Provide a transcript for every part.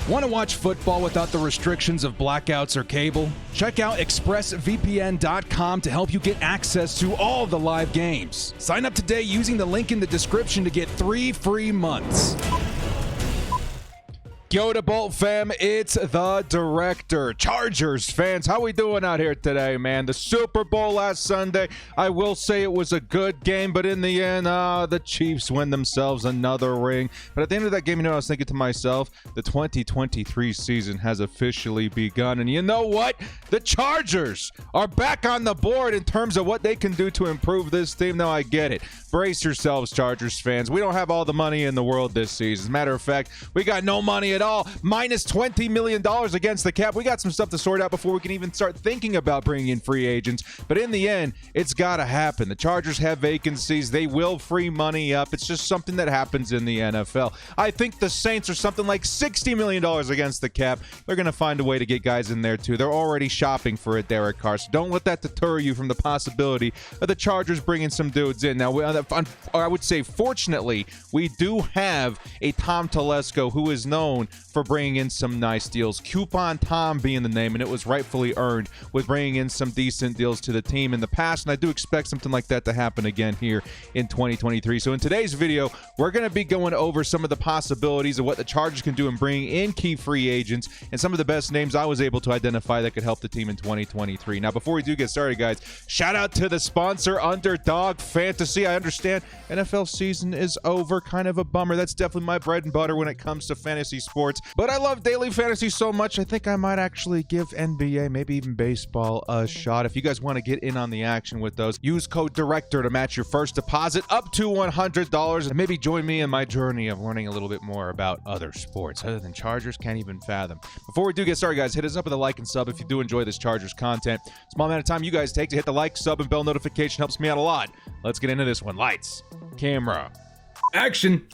Want to watch football without the restrictions of blackouts or cable? Check out expressvpn.com to help you get access to all the live games. Sign up today using the link in the description to get 3 free months. Yo to Bolt fam, it's the director. Chargers fans, how we doing out here today, man? The Super Bowl last Sunday, I will say it was a good game, but in the end, the Chiefs win themselves another ring. But at the end of that game, you know, I was thinking to myself, the 2023 season has officially begun. And you know what? The Chargers are back on the board in terms of what they can do to improve this team. Now, I get it. Brace yourselves, Chargers fans. We don't have all the money in the world this season. As a matter of fact, we got no money at all. Minus $20 million against the cap. We got some stuff to sort out before we can even start thinking about bringing in free agents. But in the end, it's got to happen. The Chargers have vacancies. They will free money up. It's just something that happens in the NFL. I think the Saints are something like $60 million against the cap. They're going to find a way to get guys in there too. They're already shopping for a Derek Carr. So don't let that deter you from the possibility of the Chargers bringing some dudes in. Now, I would say, fortunately, we do have a Tom Telesco who is known for bringing in some nice deals. Coupon Tom being the name, and it was rightfully earned with bringing in some decent deals to the team in the past, and I do expect something like that to happen again here in 2023. So in today's video, we're going to be going over some of the possibilities of what the Chargers can do in bringing in key free agents and some of the best names I was able to identify that could help the team in 2023. Now, before we do get started, guys, shout out to the sponsor, Underdog Fantasy. I understand NFL season is over. Kind of a bummer. That's definitely my bread and butter when it comes to fantasy sports. But I love daily fantasy so much, I think I might actually give NBA, maybe even baseball, a shot. If you guys want to get in on the action with those, use code DIRECTOR to match your first deposit up to $100 and maybe join me in my journey of learning a little bit more about other sports other than Chargers. Can't even fathom. Before we do get started, guys, hit us up with a like and sub if you do enjoy this Chargers content. Small amount of time you guys take to hit the like, sub, and bell notification helps me out a lot. Let's get into this one. Lights, camera, action.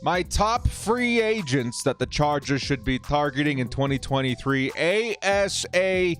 My top free agents that the Chargers should be targeting in 2023 ASAP.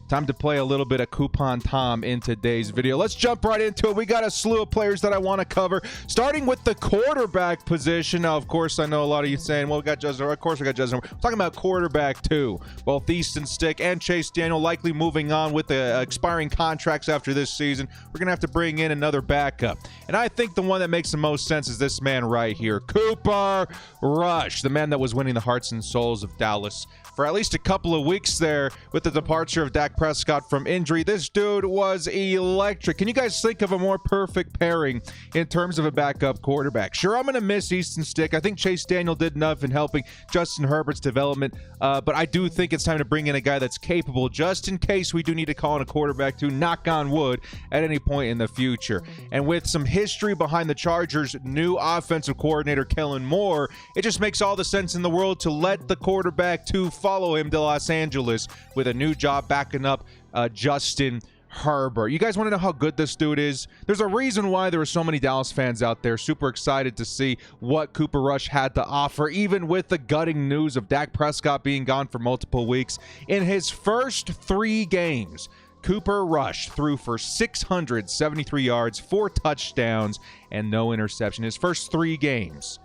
Time to play a little bit of Coupon Tom in today's video. Let's jump right into it. We got a slew of players that I want to cover, starting with the quarterback position. Now, of course, I know a lot of you saying, well, we got Justin. Of course, we got Justin. We're talking about quarterback too. Both Easton Stick and Chase Daniel likely moving on with the expiring contracts after this season. We're going to have to bring in another backup. And I think the one that makes the most sense is this man right here, Cooper Rush, the man that was winning the hearts and souls of Dallas for at least a couple of weeks there with the departure of Dak Prescott from injury. This dude was electric. Can you guys think of a more perfect pairing in terms of a backup quarterback? Sure, I'm going to miss Easton Stick. I think Chase Daniel did enough in helping Justin Herbert's development, but I do think it's time to bring in a guy that's capable just in case we do need to call in a quarterback to knock on wood at any point in the future. And with some history behind the Chargers' new offensive coordinator, Kellen Moore, it just makes all the sense in the world to let the quarterback to follow him to Los Angeles with a new job backing up Justin Herbert. You guys want to know how good this dude is? There's a reason why there are so many Dallas fans out there super excited to see what Cooper Rush had to offer, even with the gutting news of Dak Prescott being gone for multiple weeks. In his first 3 games, Cooper Rush threw for 673 yards, 4 touchdowns, and no interception. His first 3 games.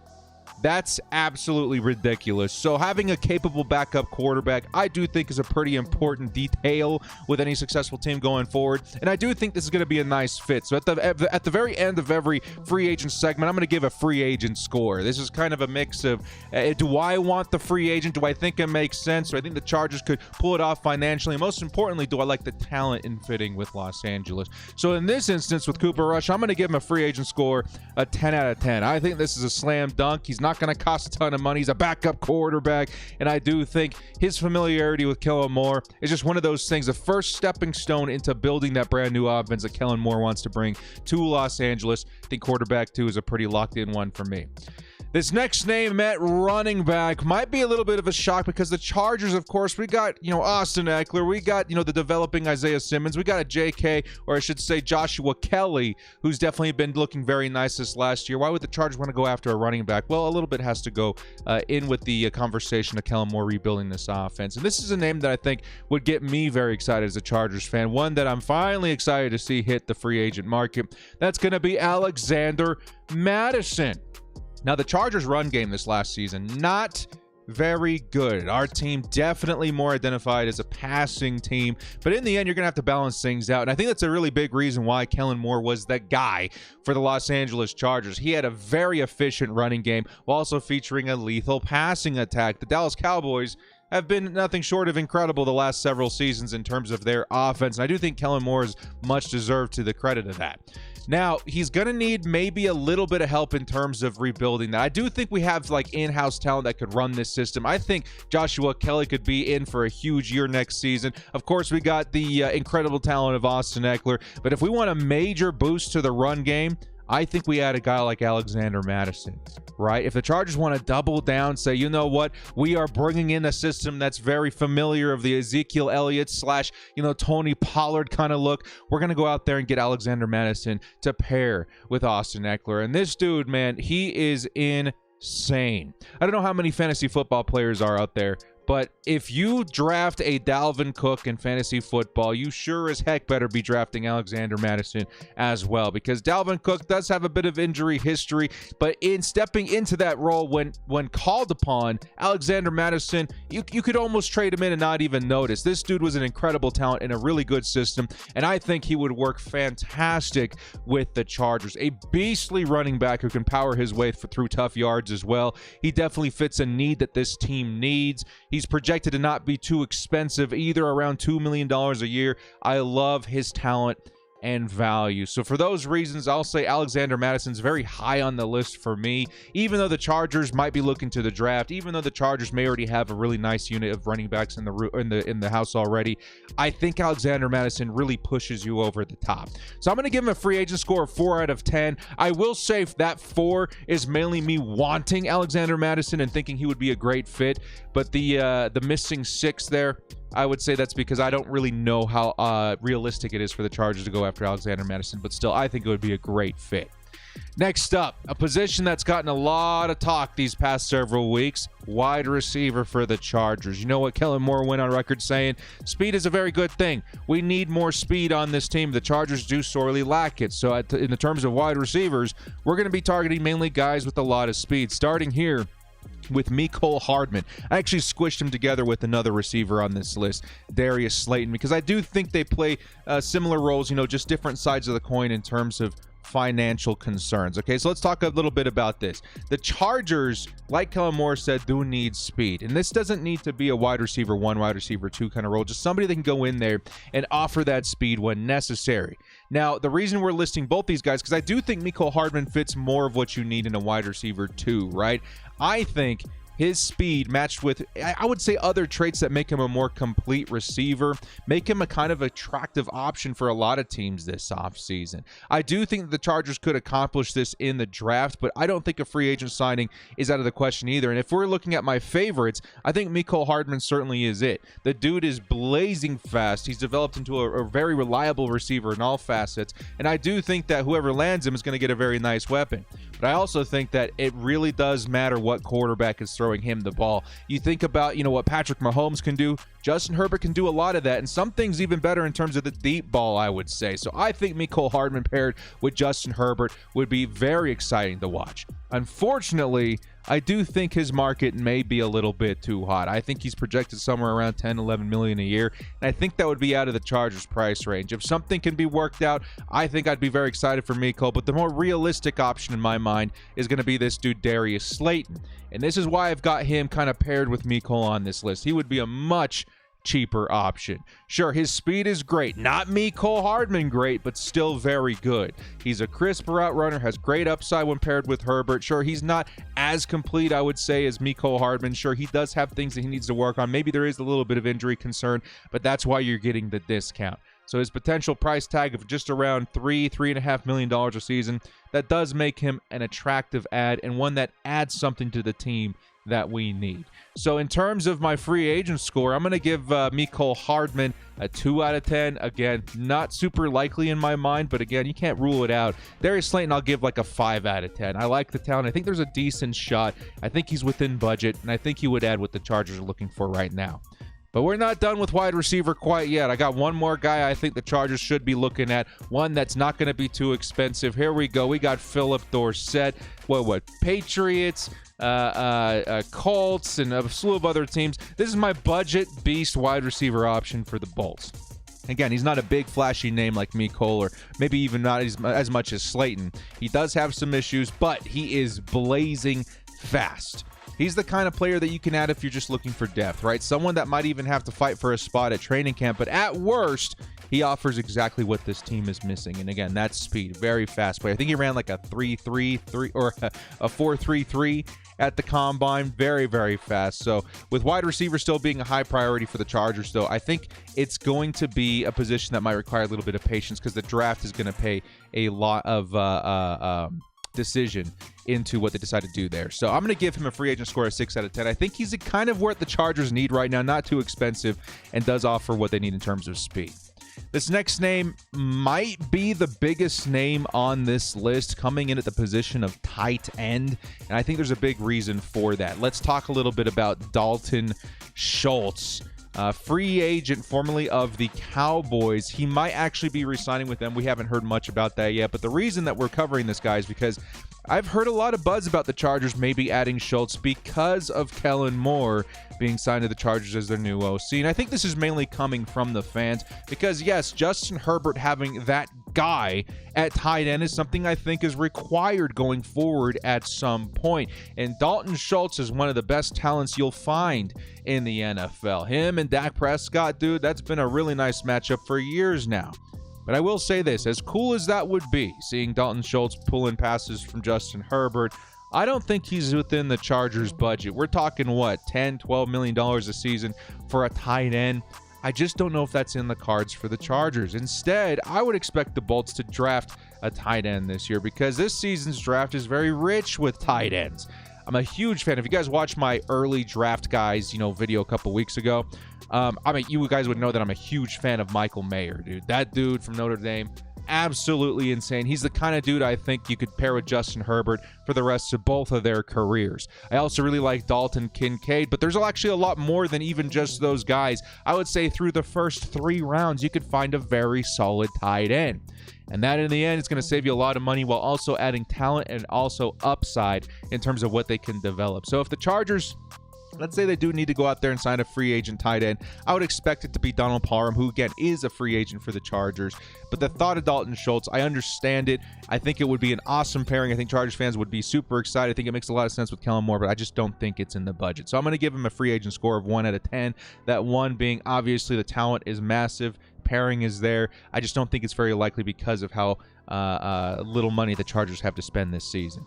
That's absolutely ridiculous. So having a capable backup quarterback, I do think is a pretty important detail with any successful team going forward. And I do think this is going to be a nice fit. So at the very end of every free agent segment, I'm going to give a free agent score. This is kind of a mix of, do I want the free agent? Do I think it makes sense? Do I think the Chargers could pull it off financially? And most importantly, do I like the talent in fitting with Los Angeles? So in this instance with Cooper Rush, I'm going to give him a free agent score, a 10 out of 10. I think this is a slam dunk. He's not going to cost a ton of money. He's a backup quarterback, and I do think his familiarity with Kellen Moore is just one of those things, the first stepping stone into building that brand new offense that Kellen Moore wants to bring to Los Angeles. I think quarterback 2 is a pretty locked in one for me. This next name at running back might be a little bit of a shock because the Chargers, of course, we got, Austin Eckler. We got, the developing Isaiah Simmons. We got a JK, or I should say Joshua Kelly, who's definitely been looking very nice this last year. Why would the Chargers want to go after a running back? Well, a little bit has to go in with the conversation of Kellen Moore rebuilding this offense. And this is a name that I think would get me very excited as a Chargers fan. One that I'm finally excited to see hit the free agent market. That's going to be Alexander Mattison. Now, the Chargers' run game this last season, not very good. Our team definitely more identified as a passing team, but in the end, you're going to have to balance things out. And I think that's a really big reason why Kellen Moore was the guy for the Los Angeles Chargers. He had a very efficient running game while also featuring a lethal passing attack. The Dallas Cowboys have been nothing short of incredible the last several seasons in terms of their offense, and I do think Kellen Moore is much deserved to the credit of that. Now, he's going to need maybe a little bit of help in terms of rebuilding that. I do think we have in-house talent that could run this system. I think Joshua Kelly could be in for a huge year next season. Of course, we got the incredible talent of Austin Eckler, but if we want a major boost to the run game, I think we add a guy like Alexander Mattison, right? If the Chargers want to double down, say, you know what, we are bringing in a system that's very familiar of the Ezekiel Elliott / Tony Pollard kind of look, we're going to go out there and get Alexander Mattison to pair with Austin Eckler. And this dude, man, he is insane. I don't know how many fantasy football players are out there, but if you draft a Dalvin Cook in fantasy football, you sure as heck better be drafting Alexander Mattison as well, because Dalvin Cook does have a bit of injury history, but in stepping into that role when called upon, Alexander Mattison, you could almost trade him in and not even notice. This dude was an incredible talent in a really good system, and I think he would work fantastic with the Chargers. A beastly running back who can power his way through tough yards as well. He definitely fits a need that this team needs. He's projected to not be too expensive either, around $2 million a year. I love his talent and value. So for those reasons, I'll say Alexander Mattison's very high on the list for me, even though the Chargers might be looking to the draft, even though the Chargers may already have a really nice unit of running backs in the house already. I think Alexander Mattison really pushes you over the top. So I'm going to give him a free agent score of 4 out of 10. I will say that 4 is mainly me wanting Alexander Mattison and thinking he would be a great fit, but the missing 6 there, I would say that's because I don't really know how realistic it is for the Chargers to go after Alexander Mattison, but still, I think it would be a great fit. Next up, a position that's gotten a lot of talk these past several weeks, wide receiver for the Chargers. You know what Kellen Moore went on record saying? Speed is a very good thing. We need more speed on this team. The Chargers do sorely lack it. So in the terms of wide receivers, we're going to be targeting mainly guys with a lot of speed. Starting here with Mecole Hardman. I actually squished him together with another receiver on this list, Darius Slayton, because I do think they play similar roles, just different sides of the coin in terms of financial concerns. Okay, so let's talk a little bit about this. The Chargers, like Kellen Moore said, do need speed. And this doesn't need to be a wide receiver 1, wide receiver 2 kind of role, just somebody that can go in there and offer that speed when necessary. Now, the reason we're listing both these guys, because I do think Mecole Hardman fits more of what you need in a wide receiver 2, right? I think his speed matched with, I would say, other traits that make him a more complete receiver, make him a kind of attractive option for a lot of teams this offseason. I do think that the Chargers could accomplish this in the draft, but I don't think a free agent signing is out of the question either. And if we're looking at my favorites, I think Mecole Hardman certainly is it. The dude is blazing fast. He's developed into a very reliable receiver in all facets, and I do think that whoever lands him is going to get a very nice weapon. But I also think that it really does matter what quarterback is throwing him the ball. You think about, what Patrick Mahomes can do. Justin Herbert can do a lot of that, and some things even better in terms of the deep ball, I would say. So I think Mecole Hardman paired with Justin Herbert would be very exciting to watch. Unfortunately, I do think his market may be a little bit too hot. I think he's projected somewhere around 10, 11 million a year, and I think that would be out of the Chargers price range. If something can be worked out, I think I'd be very excited for Mecole, but the more realistic option in my mind is going to be this dude, Darius Slayton. And this is why I've got him kind of paired with Mecole on this list. He would be a much cheaper option. Sure, his speed is great. Not Mecole Hardman great, but still very good. He's a crisp route runner, has great upside when paired with Herbert. Sure, he's not as complete, I would say, as Mecole Hardman. Sure, he does have things that he needs to work on. Maybe there is a little bit of injury concern, but that's why you're getting the discount. So his potential price tag of just around $3.5 million a season, that does make him an attractive add and one that adds something to the team that we need. So in terms of my free agent score, I'm going to give Mecole Hardman a 2 out of 10. Again, not super likely in my mind, but again, you can't rule it out. Darius Slayton, I'll give like a 5 out of 10. I like the talent. I think there's a decent shot. I think he's within budget, and I think he would add what the Chargers are looking for right now. But we're not done with wide receiver quite yet. I got one more guy I think the Chargers should be looking at, one that's not going to be too expensive. Here we go. We got Philip Dorsett. What? Patriots, Colts, and a slew of other teams. This is my budget beast wide receiver option for the Bolts. Again, he's not a big flashy name like Mecole, or maybe even not as much as Slayton. He does have some issues, but he is blazing fast. He's the kind of player that you can add if you're just looking for depth, right? Someone that might even have to fight for a spot at training camp, but at worst, he offers exactly what this team is missing. And again, that's speed. Very fast player. I think he ran like a 3.33 or a 4.33 at the combine. Very, very fast. So with wide receiver still being a high priority for the Chargers, though, I think it's going to be a position that might require a little bit of patience because the draft is going to pay a lot of decision into what they decide to do there. So I'm going to give him a free agent score of 6 out of 10. I think he's kind of what the Chargers need right now, not too expensive, and does offer what they need in terms of speed. This next name might be the biggest name on this list, coming in at the position of tight end, and I think there's a big reason for that. Let's talk a little bit about Dalton Schultz. Free agent formerly of the Cowboys. He might actually be re-signing with them. We haven't heard much about that yet, but the reason that we're covering this guy is because I've heard a lot of buzz about the Chargers maybe adding Schultz because of Kellen Moore being signed to the Chargers as their new OC. And I think this is mainly coming from the fans because, yes, Justin Herbert having that guy at tight end is something I think is required going forward at some point. And Dalton Schultz is one of the best talents you'll find in the NFL. Him and Dak Prescott, dude, that's been a really nice matchup for years now. But I will say this, as cool as that would be, seeing Dalton Schultz pulling passes from Justin Herbert, I don't think he's within the Chargers' budget. We're talking, what, $10, $12 million a season for a tight end? I just don't know if that's in the cards for the Chargers. Instead, I would expect the Bolts to draft a tight end this year because this season's draft is very rich with tight ends. I'm a huge fan. If you guys watched my early draft guys, video a couple weeks ago, you guys would know that I'm a huge fan of Michael Mayer, dude. That dude from Notre Dame, absolutely insane. He's the kind of dude I think you could pair with Justin Herbert for the rest of both of their careers. I also really like Dalton Kincaid, but there's actually a lot more than even just those guys. I would say through the first 3 rounds, you could find a very solid tight end. And that in the end is going to save you a lot of money while also adding talent and also upside in terms of what they can develop. So if the Chargers, let's say they do need to go out there and sign a free agent tight end, I would expect it to be Donald Parham, who again is a free agent for the Chargers. But the thought of Dalton Schultz, I understand it. I think it would be an awesome pairing. I think Chargers fans would be super excited. I think it makes a lot of sense with Kellen Moore, but I just don't think it's in the budget. So I'm going to give him a free agent score of 1 out of 10. That 1 being obviously the talent is massive. Pairing is there. I just don't think it's very likely because of how little money the Chargers have to spend this season.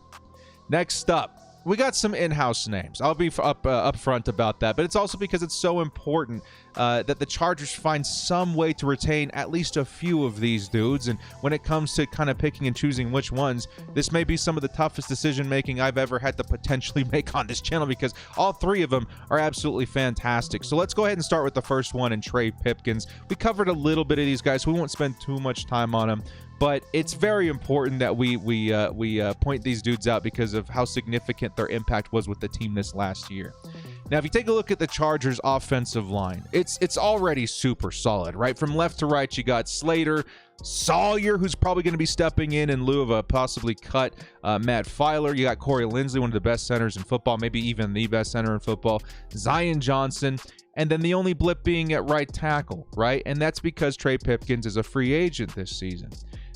Next up, we got some in-house names. I'll be up front about that, but it's also because it's so important that the Chargers find some way to retain at least a few of these dudes. And when it comes to kind of picking and choosing which ones, this may be some of the toughest decision-making I've ever had to potentially make on this channel because all 3 of them are absolutely fantastic. So let's go ahead and start with the first one, and Trey Pipkins. We covered a little bit of these guys, so we won't spend too much time on them. But it's very important that we point these dudes out because of how significant their impact was with the team this last year. Now, if you take a look at the Chargers' offensive line, it's already super solid, right? From left to right, you got Slater, Sawyer, who's probably going to be stepping in lieu of a possibly cut Matt Filer. You got Corey Linsley, one of the best centers in football, maybe even the best center in football. Zion Johnson. And then the only blip being at right tackle, right? And that's because Trey Pipkins is a free agent this season.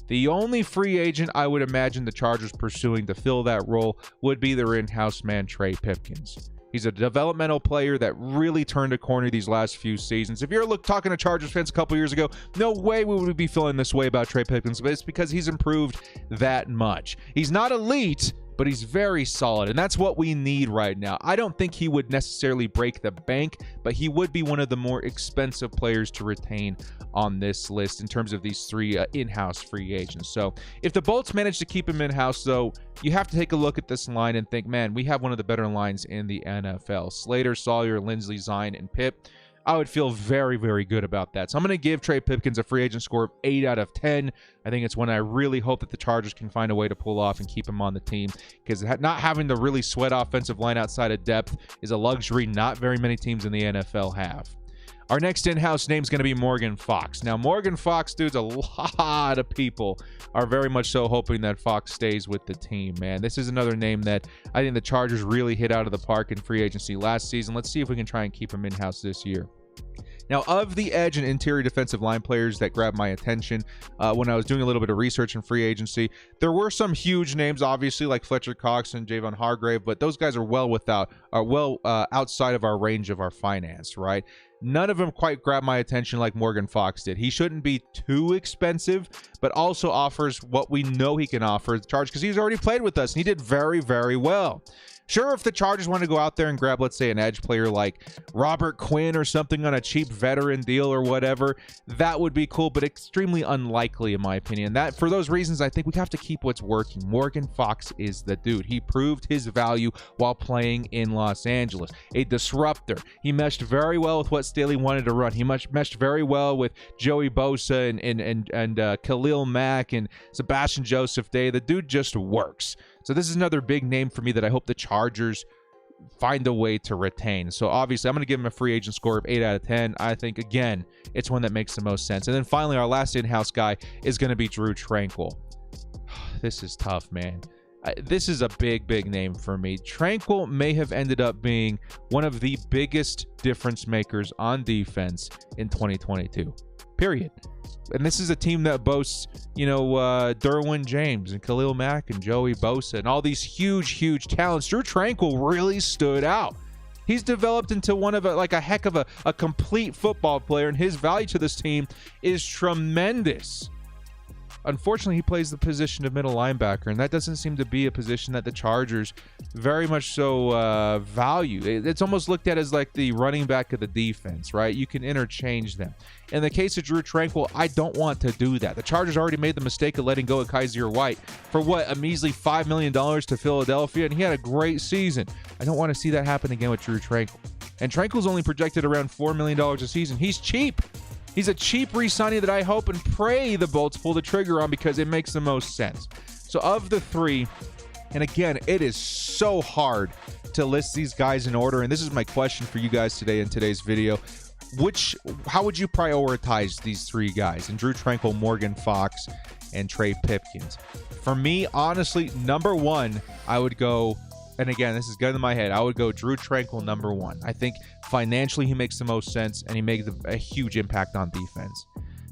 The only free agent I would imagine the Chargers pursuing to fill that role would be their in-house man, Trey Pipkins. He's a developmental player that really turned a corner these last few seasons. If you're talking to Chargers fans a couple years ago, no way we would be feeling this way about Trey Pipkins, but it's because he's improved that much. He's not elite, but he's very solid, and that's what we need right now. I don't think he would necessarily break the bank, but he would be one of the more expensive players to retain on this list in terms of these three in-house free agents. So if the Bolts manage to keep him in-house, though, you have to take a look at this line and think, man, we have one of the better lines in the NFL. Slater, Sawyer, Lindsley, Zion, and Pip. I would feel very, very good about that. So I'm going to give Trey Pipkins a free agent score of 8 out of 10. I think it's one I really hope that the Chargers can find a way to pull off and keep him on the team, because not having to really sweat offensive line outside of depth is a luxury not very many teams in the NFL have. Our next in-house name is going to be Morgan Fox. Now, Morgan Fox, dudes, a lot of people are very much so hoping that Fox stays with the team, man. This is another name that I think the Chargers really hit out of the park in free agency last season. Let's see if we can try and keep him in-house this year. Now, of the edge and interior defensive line players that grabbed my attention when I was doing a little bit of research in free agency, there were some huge names, obviously, like Fletcher Cox and Javon Hargrave, but those guys are well outside of our range of our finance, right? None of them quite grabbed my attention like Morgan Fox did. He shouldn't be too expensive, but also offers what we know he can offer the Chargers, because he's already played with us, and he did very, very well. Sure, if the Chargers want to go out there and grab, let's say, an edge player like Robert Quinn or something on a cheap veteran deal or whatever, that would be cool, but extremely unlikely in my opinion. That, for those reasons, I think we have to keep what's working. Morgan Fox is the dude. He proved his value while playing in Los Angeles. A disruptor. He meshed very well with what Staley wanted to run. He meshed very well with Joey Bosa and Khalil Mack and Sebastian Joseph Day. The dude just works. So this is another big name for me that I hope the Chargers find a way to retain. So obviously, I'm going to give him a free agent score of 8 out of 10. I think, again, it's one that makes the most sense. And then finally, our last in-house guy is going to be Drue Tranquill. This is tough, man. This is a big, big name for me. Tranquill may have ended up being one of the biggest difference makers on defense in 2022. Period. And this is a team that boasts, Derwin James and Khalil Mack and Joey Bosa and all these huge, huge talents. Drue Tranquill really stood out. He's developed into one of a heck of a complete football player, and his value to this team is tremendous. Unfortunately, he plays the position of middle linebacker, and that doesn't seem to be a position that the Chargers very much so value. It's almost looked at as like the running back of the defense, right? You can interchange them. In the case of Drue Tranquill, I don't want to do that. The Chargers already made the mistake of letting go of Kaiser White for a measly $5 million to Philadelphia, and he had a great season. I don't want to see that happen again with Drue Tranquill. And Tranquill's only projected around $4 million a season. He's cheap. He's a cheap re-signing that I hope and pray the Bolts pull the trigger on, because it makes the most sense. So of the three, and again, it is so hard to list these guys in order, and this is my question for you guys today in today's video. How would you prioritize these three guys? And Drue Tranquill, Morgan Fox, and Trey Pipkins. For me, honestly, number one, I would go, and again, this is gun in my head, I would go Drue Tranquill number one. I think financially he makes the most sense, and he makes a huge impact on defense.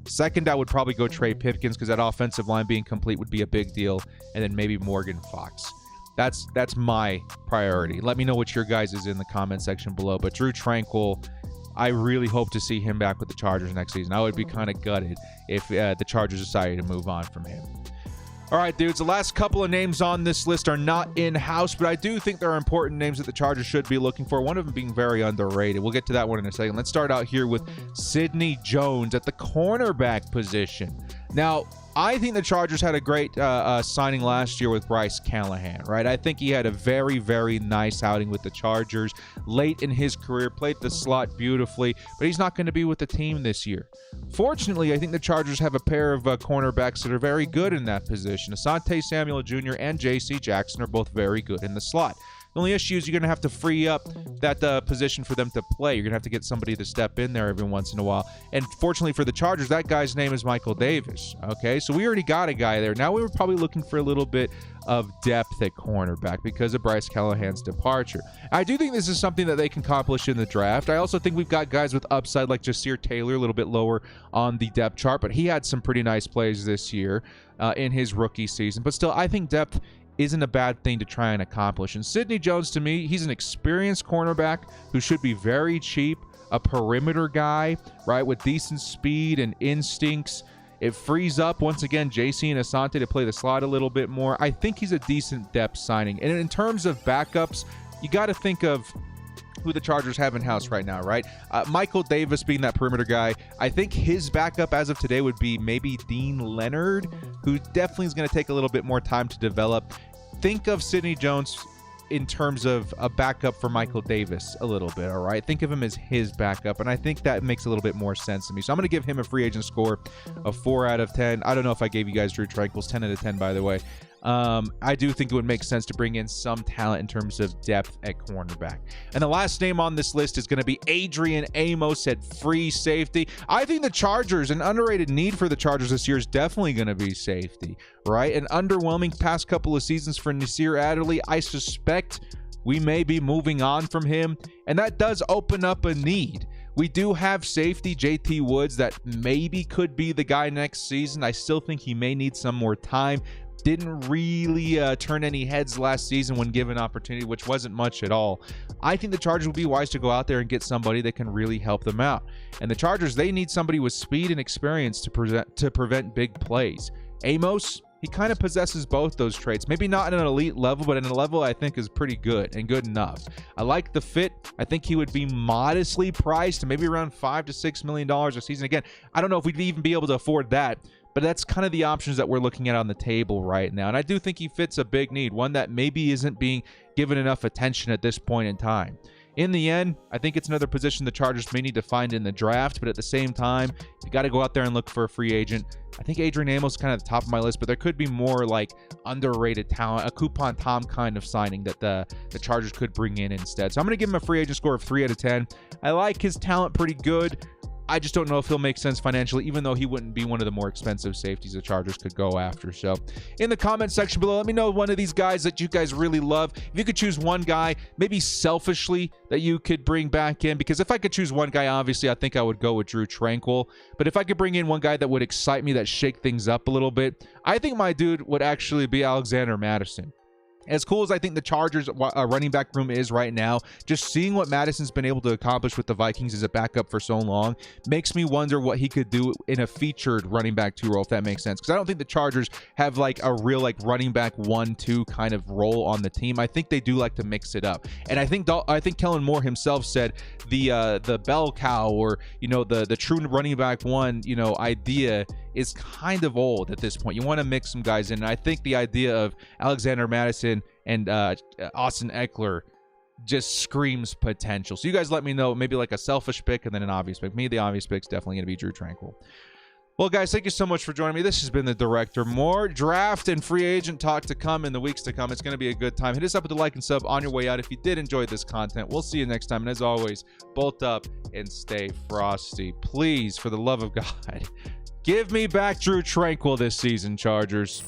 Second, I would probably go Trey Pipkins, because that offensive line being complete would be a big deal. And then maybe Morgan Fox. That's my priority. Let me know what your guys is in the comment section below. But Drue Tranquill, I really hope to see him back with the Chargers next season. I would be kind of gutted if the Chargers decided to move on from him. All right, dudes, the last couple of names on this list are not in-house, but I do think there are important names that the Chargers should be looking for, one of them being very underrated. We'll get to that one in a second. Let's start out here with Sidney Jones at the cornerback position. Now, I think the Chargers had a great signing last year with Bryce Callahan, right? I think he had a very, very nice outing with the Chargers late in his career, played the slot beautifully, but he's not going to be with the team this year. Fortunately, I think the Chargers have a pair of cornerbacks that are very good in that position. Asante Samuel Jr. and J.C. Jackson are both very good in the slot. The only issue is you're going to have to free up that position for them to play. You're going to have to get somebody to step in there every once in a while. And fortunately for the Chargers, that guy's name is Michael Davis. Okay, so we already got a guy there. Now we were probably looking for a little bit of depth at cornerback because of Bryce Callahan's departure. I do think this is something that they can accomplish in the draft. I also think we've got guys with upside like Jasir Taylor, a little bit lower on the depth chart, but he had some pretty nice plays this year in his rookie season. But still, I think depth isn't a bad thing to try and accomplish. And Sidney Jones, to me, he's an experienced cornerback who should be very cheap, a perimeter guy, right, with decent speed and instincts. It frees up, once again, JC and Asante to play the slot a little bit more. I think he's a decent depth signing. And in terms of backups, you got to think of who the Chargers have in house right now, right? Michael Davis being that perimeter guy. I think his backup as of today would be maybe Dean Leonard, who definitely is going to take a little bit more time to develop. Think of Sidney Jones in terms of a backup for Michael Davis a little bit, all right? Think of him as his backup, and I think that makes a little bit more sense to me. So I'm going to give him a free agent score of 4 out of 10. I don't know if I gave you guys Drue Tranquill's 10 out of 10, by the way. I do think it would make sense to bring in some talent in terms of depth at cornerback. And the last name on this list is going to be Adrian Amos at free safety. I think the Chargers, an underrated need for the Chargers this year is definitely going to be safety, right? An underwhelming past couple of seasons for Nasir Adderley. I suspect we may be moving on from him, and that does open up a need. We do have safety JT Woods that maybe could be the guy next season. I still think he may need some more time. Didn't really turn any heads last season when given opportunity, which wasn't much at all. I think the Chargers would be wise to go out there and get somebody that can really help them out. And the Chargers, they need somebody with speed and experience to prevent big plays. Amos, he kind of possesses both those traits. Maybe not at an elite level, but at a level I think is pretty good and good enough. I like the fit. I think he would be modestly priced, maybe around $5 to $6 million a season. Again, I don't know if we'd even be able to afford that, but that's kind of the options that we're looking at on the table right now. And I do think he fits a big need, one that maybe isn't being given enough attention at this point in time. In the end, I think it's another position the Chargers may need to find in the draft, but at the same time, you got to go out there and look for a free agent. I think Adrian Amos is kind of at the top of my list, but there could be more like underrated talent, a Coupon Tom kind of signing that the Chargers could bring in instead. So I'm going to give him a free agent score of 3 out of 10. I like his talent pretty good. I just don't know if he'll make sense financially, even though he wouldn't be one of the more expensive safeties the Chargers could go after. So in the comment section below, let me know one of these guys that you guys really love. If you could choose one guy, maybe selfishly, that you could bring back in, because if I could choose one guy, obviously I think I would go with Drue Tranquill. But if I could bring in one guy that would excite me, that shake things up a little bit, I think my dude would actually be Alexander Mattison. As cool as I think the Chargers running back room is right now, just seeing what Madison's been able to accomplish with the Vikings as a backup for so long makes me wonder what he could do in a featured running back 2 role, if that makes sense. Because I don't think the Chargers have like a real like running back 1-2 kind of role on the team. I think they do like to mix it up. And I think Kellen Moore himself said the bell cow, or the true running back 1 idea is kind of old at this point. You want to mix some guys in. And I think the idea of Alexander Mattison and Austin Eckler just screams potential. So you guys let me know, maybe like a selfish pick and then an obvious pick. Me, the obvious pick is definitely going to be Drue Tranquill. Well, guys, thank you so much for joining me. This has been The Director. More draft and free agent talk to come in the weeks to come. It's going to be a good time. Hit us up with a like and sub on your way out if you did enjoy this content. We'll see you next time. And as always, bolt up and stay frosty. Please, for the love of God, give me back Drue Tranquill this season, Chargers.